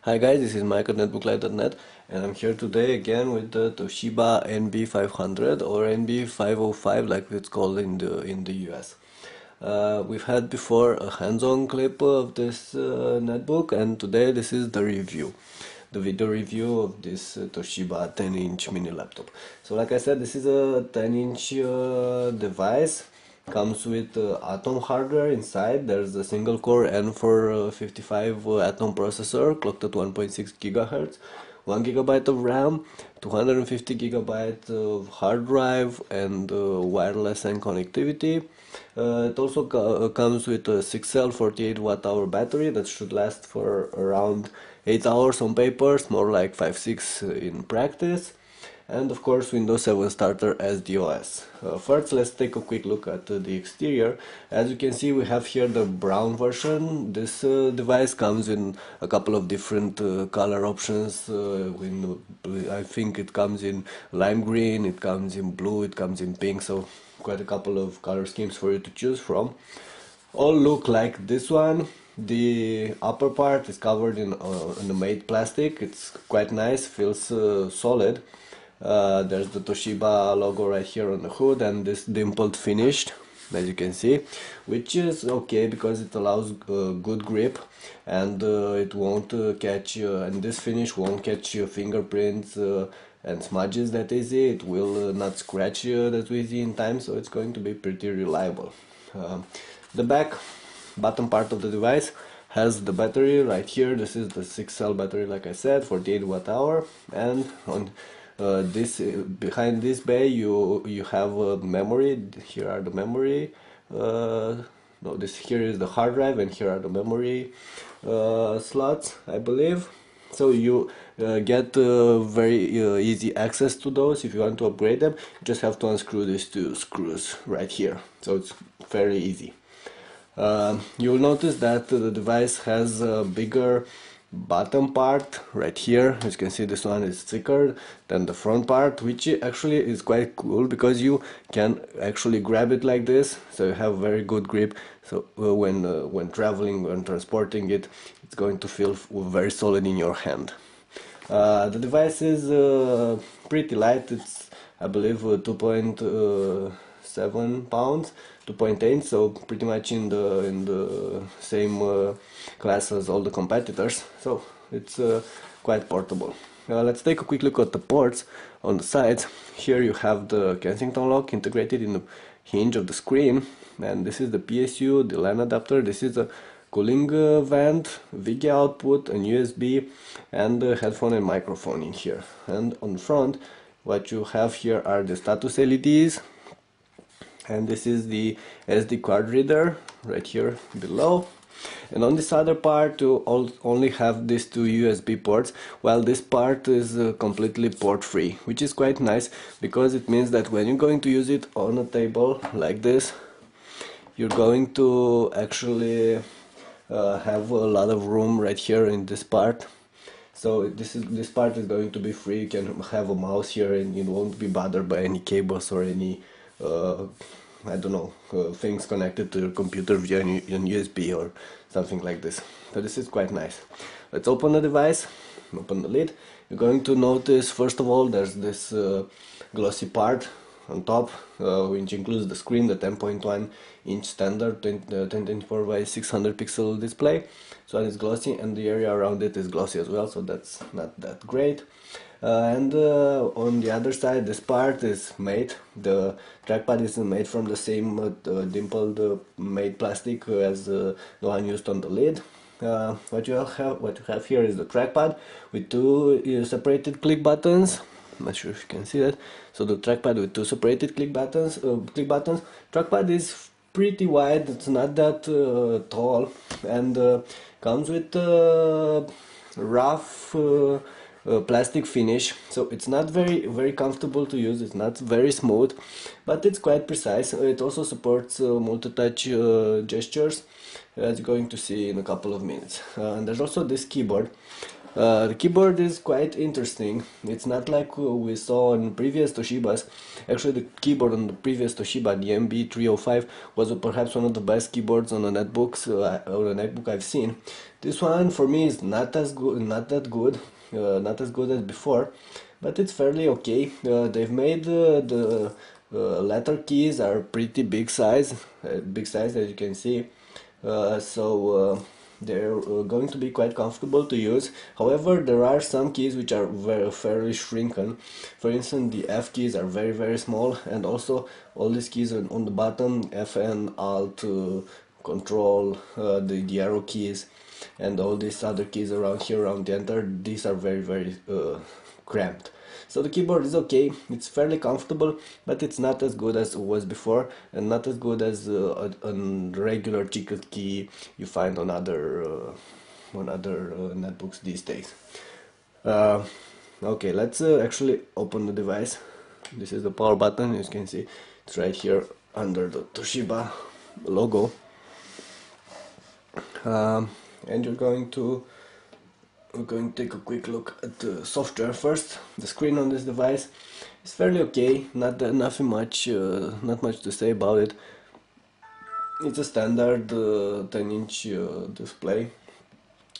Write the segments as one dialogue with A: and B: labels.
A: Hi guys, this is Mike at netbook.net and I'm here today again with the Toshiba NB500 or NB505 like it's called in the US. We've had before a hands-on clip of this netbook, and today this is the review. The video review of this Toshiba 10-inch mini laptop. So like I said, this is a 10-inch device. Comes with Atom hardware inside. There's a single core N455 Atom processor clocked at 1.6 GHz, 1 GB of RAM, 250 GB of hard drive, and wireless and connectivity. It also comes with a 6 cell 48 Wh battery that should last for around 8 hours on papers, more like 5-6 in practice. And of course Windows 7 starter as the OS. First, let's take a quick look at the exterior. As you can see, we have here the brown version. This device comes in a couple of different color options. I think it comes in lime green, it comes in blue, it comes in pink, so quite a couple of color schemes for you to choose from. All look like this one. The upper part is covered in the matte plastic. It's quite nice, feels solid. There's the Toshiba logo right here on the hood and this dimpled finish, as you can see, which is okay because it allows good grip, and it won't catch and this finish won't catch your fingerprints and smudges that easy. It will not scratch that easy in time, so it's going to be pretty reliable. The bottom part of the device has the battery right here. This is the 6-cell battery, like I said, 48 Wh, and on behind this bay you have memory. Here are the memory. No, this here is the hard drive, and here are the memory slots, I believe. So you get very easy access to those. If you want to upgrade them, you just have to unscrew these two screws right here. So it's fairly easy. You'll notice that the device has a bigger bottom part right here. As you can see, this one is thicker than the front part, which actually is quite cool because you can actually grab it like this, so you have very good grip. So when traveling, when transporting it, it's going to feel very solid in your hand. The device is pretty light. It's, I believe, 2.7 pounds, 2.8, so pretty much in the same class as all the competitors, so it's quite portable. Let's take a quick look at the ports on the sides. Here you have the Kensington lock integrated in the hinge of the screen, and this is the PSU, the LAN adapter. This is a cooling vent, VGA output, and USB, and a headphone and microphone in here. And on the front, what you have here are the status LEDs, and this is the SD card reader right here below. And on this other part you only have these two USB ports, while this part is completely port free, which is quite nice because it means that when you're going to use it on a table like this, you're going to actually have a lot of room right here in this part. So this part is going to be free. You can have a mouse here and you won't be bothered by any cables or any I don't know, things connected to your computer via an USB or something like this. So this is quite nice. Let's open the device, open the lid. You're going to notice, first of all, there's this glossy part on top, which includes the screen, the 10.1 inch standard 1024 by 600 pixel display. So it's glossy, and the area around it is glossy as well, so that's not that great. And on the other side, this part is made. The trackpad is made from the same dimpled matte plastic as the one used on the lid. What you have here is the trackpad with two separated click buttons. I'm not sure if you can see that. So the trackpad with two separated click buttons. Trackpad is pretty wide. It's not that tall, and comes with rough plastic finish, so it's not very comfortable to use. It's not very smooth, but it's quite precise. It also supports multi-touch gestures, as you're going to see in a couple of minutes. And there's also this keyboard. The keyboard is quite interesting. It's not like we saw on previous Toshibas. Actually, the keyboard on the previous Toshiba, the NB305, was perhaps one of the best keyboards on the netbooks or a netbook I've seen. This one for me is not as good, not that good, not as good as before, but it's fairly okay. They've made the letter keys are pretty big size as you can see. So they're going to be quite comfortable to use. However, there are some keys which are fairly shrunken. For instance, the F keys are very small, and also all these keys on the bottom, FN, Alt, Control, the arrow keys, and all these other keys around here, around the enter, these are very cramped. So the keyboard is okay, it's fairly comfortable, but it's not as good as it was before, and not as good as a regular ticket key you find on other netbooks these days. Okay, let's actually open the device. This is the power button, as you can see, it's right here under the Toshiba logo. And we're going to take a quick look at the software first. The screen on this device is fairly okay, not much to say about it. It's a standard 10-inch display,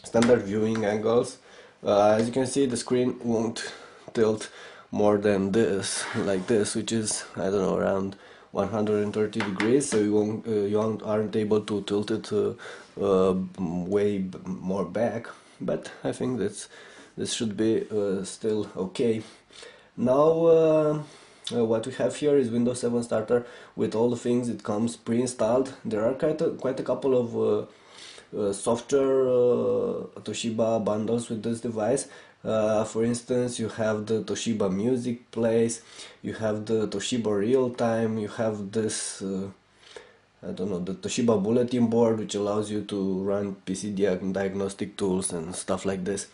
A: standard viewing angles. As you can see, the screen won't tilt more than this, like this, which is, I don't know, around 130 degrees, so you aren't able to tilt it way more back, but I think this should be still okay. Now what we have here is Windows 7 Starter with all the things it comes pre-installed. There are quite a couple of software Toshiba bundles with this device. For instance, you have the Toshiba Music Plays, you have the Toshiba Real Time, you have this I don't know, the Toshiba bulletin board, which allows you to run PC diagnostic tools and stuff like this.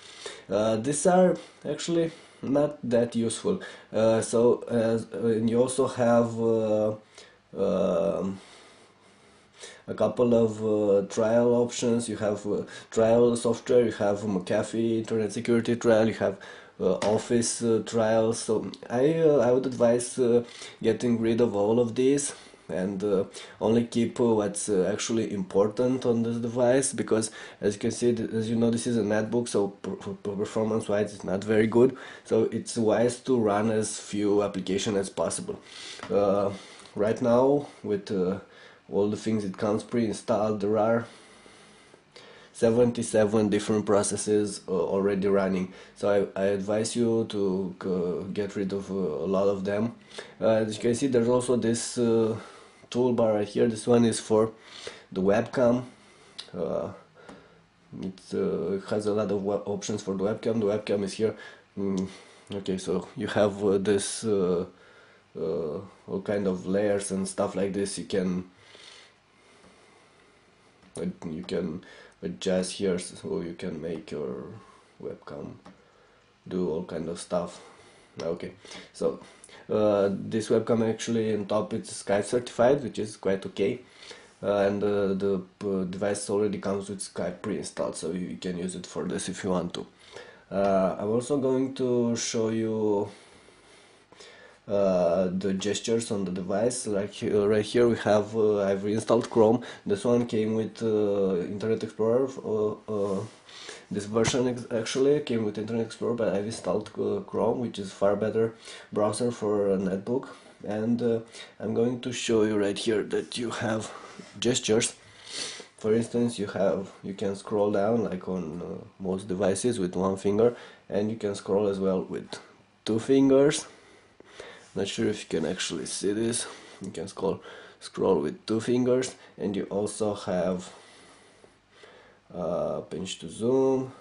A: These are actually not that useful. And you also have a couple of trial options. You have trial software, you have McAfee Internet Security Trial, you have Office trials. So I would advise getting rid of all of these and only keep what's actually important on this device, because as you can see, as you know, this is a netbook, so performance wise it's not very good, so it's wise to run as few applications as possible. Right now, with all the things it comes pre-installed, there are 77 different processes already running, so I advise you to get rid of a lot of them. As you can see, there's also this toolbar right here. This one is for the webcam. It has a lot of options for the webcam. The webcam is here. Okay, so you have this all kind of layers and stuff like this. You can adjust here, so you can make your webcam do all kind of stuff. Okay, so this webcam actually on top it's Skype certified, which is quite okay, and the device already comes with Skype pre-installed, so you can use it for this if you want to. I'm also going to show you the gestures on the device. Like right here we have I've reinstalled Chrome. This one came with Internet Explorer. This version actually came with Internet Explorer, but I've installed Chrome, which is far better browser for a netbook. And I'm going to show you right here that you have gestures. For instance, you can scroll down like on most devices with one finger, and you can scroll as well with two fingers. Not sure if you can actually see this. You can scroll with two fingers, and you also have pinch to zoom.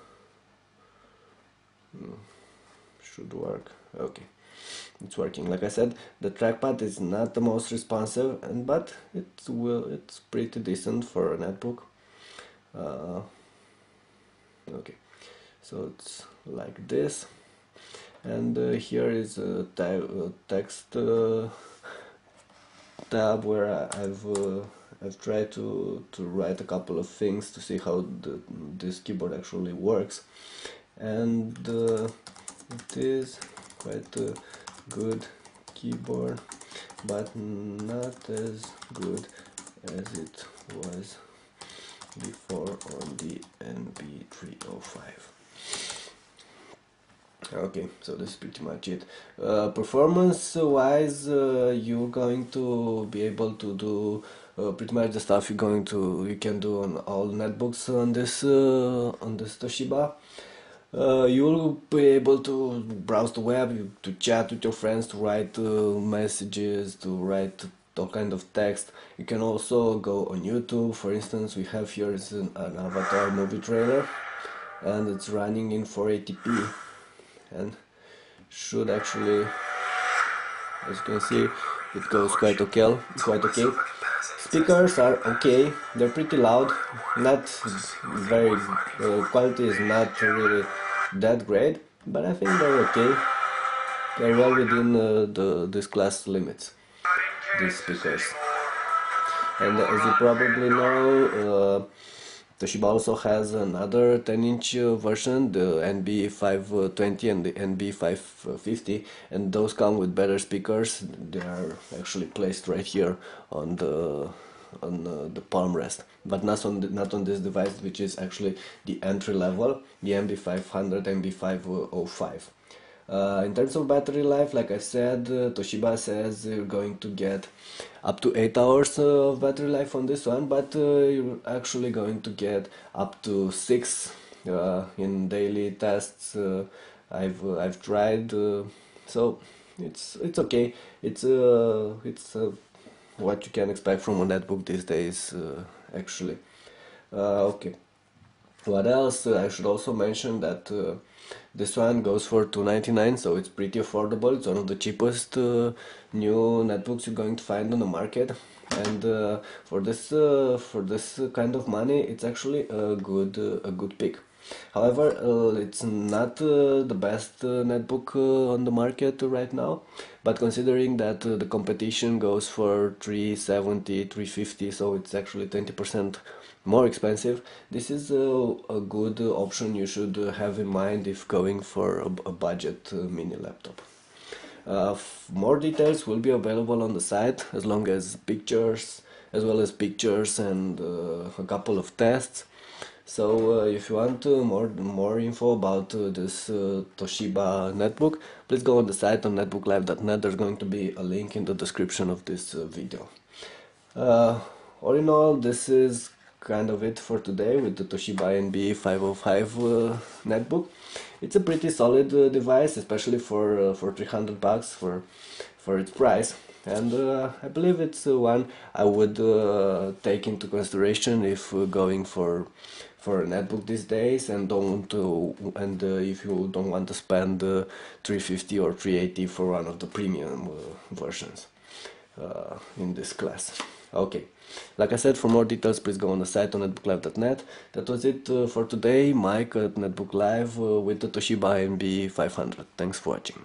A: Should work. Okay, it's working. Like I said, the trackpad is not the most responsive, but it's pretty decent for a netbook. Okay, so it's like this. And here is a text tab where I've tried to write a couple of things to see how this keyboard actually works. and it is quite a good keyboard, but not as good as it was before on the NB305. Okay, so this is pretty much it. Performance wise, you're going to be able to do pretty much the stuff you can do on all netbooks on this Toshiba. You'll be able to browse the web, to chat with your friends, to write messages, to write all kind of text. You can also go on YouTube. For instance, we have here is an Avatar movie trailer, and it's running in 480p, and should actually, as you can see, it goes quite okay. Speakers are okay, they're pretty loud, not very, quality is not really that great, but I think they're okay. They're well within this class limits, these speakers. And as you probably know, Toshiba also has another 10-inch version, the NB520 and the NB550, and those come with better speakers. They are actually placed right here on the palm rest, but not on this device, which is actually the entry level, the NB500, NB505. In terms of battery life, like I said, Toshiba says you're going to get up to 8 hours of battery life on this one, but you're actually going to get up to 6 in daily tests. I've tried, so it's okay. It's what you can expect from a netbook these days, actually. Okay. What else? I should also mention that this one goes for $299, so it's pretty affordable. It's one of the cheapest new netbooks you're going to find on the market, and for this kind of money, it's actually a good pick. However, it's not the best netbook on the market right now, but considering that the competition goes for 370, 350, so it's actually 20% more expensive, this is a good option you should have in mind if going for a budget mini laptop. More details will be available on the site, as long as pictures, and a couple of tests. So if you want more info about this Toshiba netbook, please go on the site on netbooklive.net. There's going to be a link in the description of this video. All in all, this is kind of it for today with the Toshiba NB505 netbook. It's a pretty solid device, especially for $300 for its price, and I believe it's one I would take into consideration if going for a netbook these days, and if you don't want to spend $350 or $380 for one of the premium versions in this class. Okay, like I said, for more details, please go on the site on netbooklive.net. That was it for today. Mike at Netbook Live with the Toshiba NB500. Thanks for watching.